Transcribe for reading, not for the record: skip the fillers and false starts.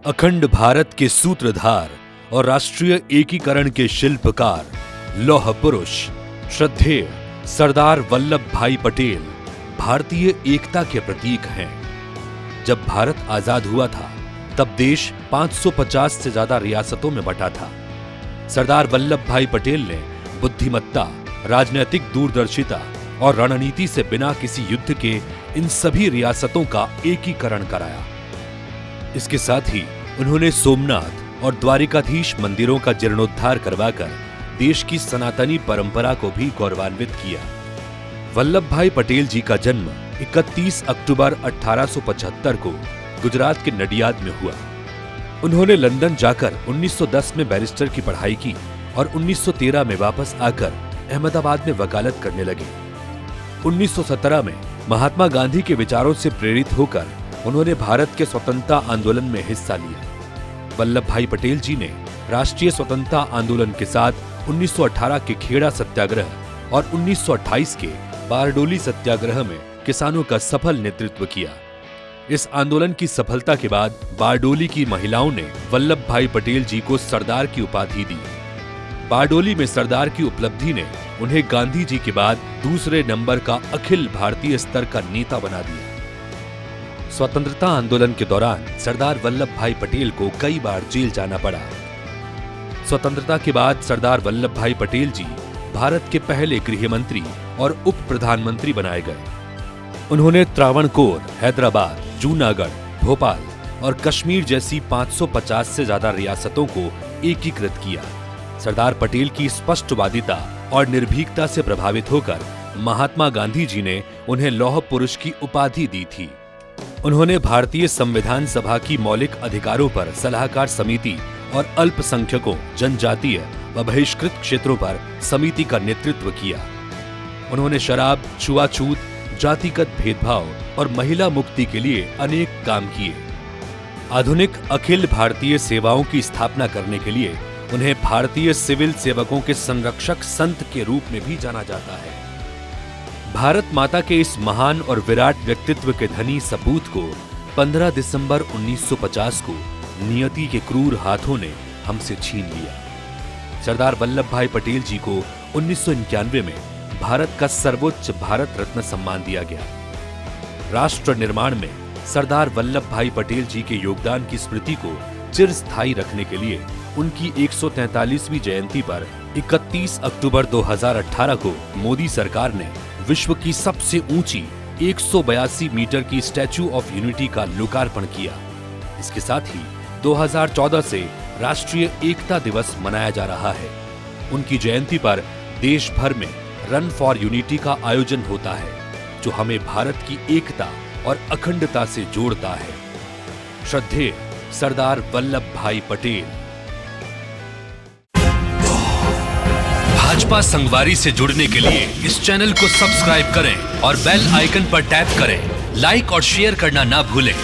अखंड भारत के सूत्रधार और राष्ट्रीय एकीकरण के शिल्पकार, लौह पुरुष, श्रद्धेय सरदार वल्लभ भाई पटेल भारतीय एकता के प्रतीक हैं। जब भारत आजाद हुआ था तब देश 550 से ज्यादा रियासतों में बंटा था। सरदार वल्लभ भाई पटेल ने बुद्धिमत्ता, राजनीतिक दूरदर्शिता और रणनीति से बिना किसी युद्ध के इन सभी रियासतों का एकीकरण कराया। इसके साथ ही उन्होंने सोमनाथ और द्वारिकाधीश मंदिरों का जीर्णोद्धार करवाकर देश की सनातनी परंपरा को भी गौरवान्वित किया। वल्लभ भाई पटेल जी का जन्म 31 अक्टूबर 1875 को गुजरात के नडियाद में हुआ। उन्होंने लंदन जाकर 1910 में बैरिस्टर की पढ़ाई की और 1913 में वापस आकर अहमदाबाद में वकालत करने लगे। 1917 में महात्मा गांधी के विचारों से प्रेरित होकर उन्होंने भारत के स्वतंत्रता आंदोलन में हिस्सा लिया। वल्लभ भाई पटेल जी ने राष्ट्रीय स्वतंत्रता आंदोलन के साथ 1918 के खेड़ा सत्याग्रह और 1928 के बारडोली सत्याग्रह में किसानों का सफल नेतृत्व किया। इस आंदोलन की सफलता के बाद बारडोली की महिलाओं ने वल्लभ भाई पटेल जी को सरदार की उपाधि दी। बारडोली में सरदार की उपलब्धि ने उन्हें गांधी जी के बाद दूसरे नंबर का अखिल भारतीय स्तर का नेता बना दिया। स्वतंत्रता आंदोलन के दौरान सरदार वल्लभ भाई पटेल को कई बार जेल जाना पड़ा। स्वतंत्रता के बाद सरदार वल्लभ भाई पटेल जी भारत के पहले गृह मंत्री और उप प्रधानमंत्री बनाए गए। उन्होंने त्रावणकोर, हैदराबाद, जूनागढ़, भोपाल और कश्मीर जैसी 550 से ज्यादा रियासतों को एकीकृत किया। सरदार पटेल की स्पष्टवादिता और निर्भीकता से प्रभावित होकर महात्मा गांधी जी ने उन्हें लौह पुरुष की उपाधि दी थी। उन्होंने भारतीय संविधान सभा की मौलिक अधिकारों पर सलाहकार समिति और अल्पसंख्यकों, जनजातीय व बहिष्कृत क्षेत्रों पर समिति का नेतृत्व किया। उन्होंने शराब, छुआछूत, जातिगत भेदभाव और महिला मुक्ति के लिए अनेक काम किए। आधुनिक अखिल भारतीय सेवाओं की स्थापना करने के लिए उन्हें भारतीय सिविल सेवकों के संरक्षक संत के रूप में भी जाना जाता है। भारत माता के इस महान और विराट व्यक्तित्व के धनी सपूत को 15 दिसंबर 1950 को नियति के क्रूर हाथों ने हमसे छीन लिया। सरदार वल्लभ भाई पटेल जी को 1991 में भारत का सर्वोच्च भारत रत्न सम्मान दिया गया। राष्ट्र निर्माण में सरदार वल्लभ भाई पटेल जी के योगदान की स्मृति को चिरस्थायी रखने के लिए उनकी 143वीं जयंती पर 31 अक्टूबर 2018 को मोदी सरकार ने विश्व की सबसे ऊंची 182 मीटर की स्टैच्यू ऑफ यूनिटी का लोकार्पण किया। इसके साथ ही 2014 से राष्ट्रीय एकता दिवस मनाया जा रहा है। उनकी जयंती पर देश भर में रन फॉर यूनिटी का आयोजन होता है, जो हमें भारत की एकता और अखंडता से जोड़ता है। श्रद्धेय सरदार वल्लभ भाई पटेल। भाजपा संगवारी से जुड़ने के लिए इस चैनल को सब्सक्राइब करें और बेल आइकन पर टैप करें। लाइक और शेयर करना ना भूलें।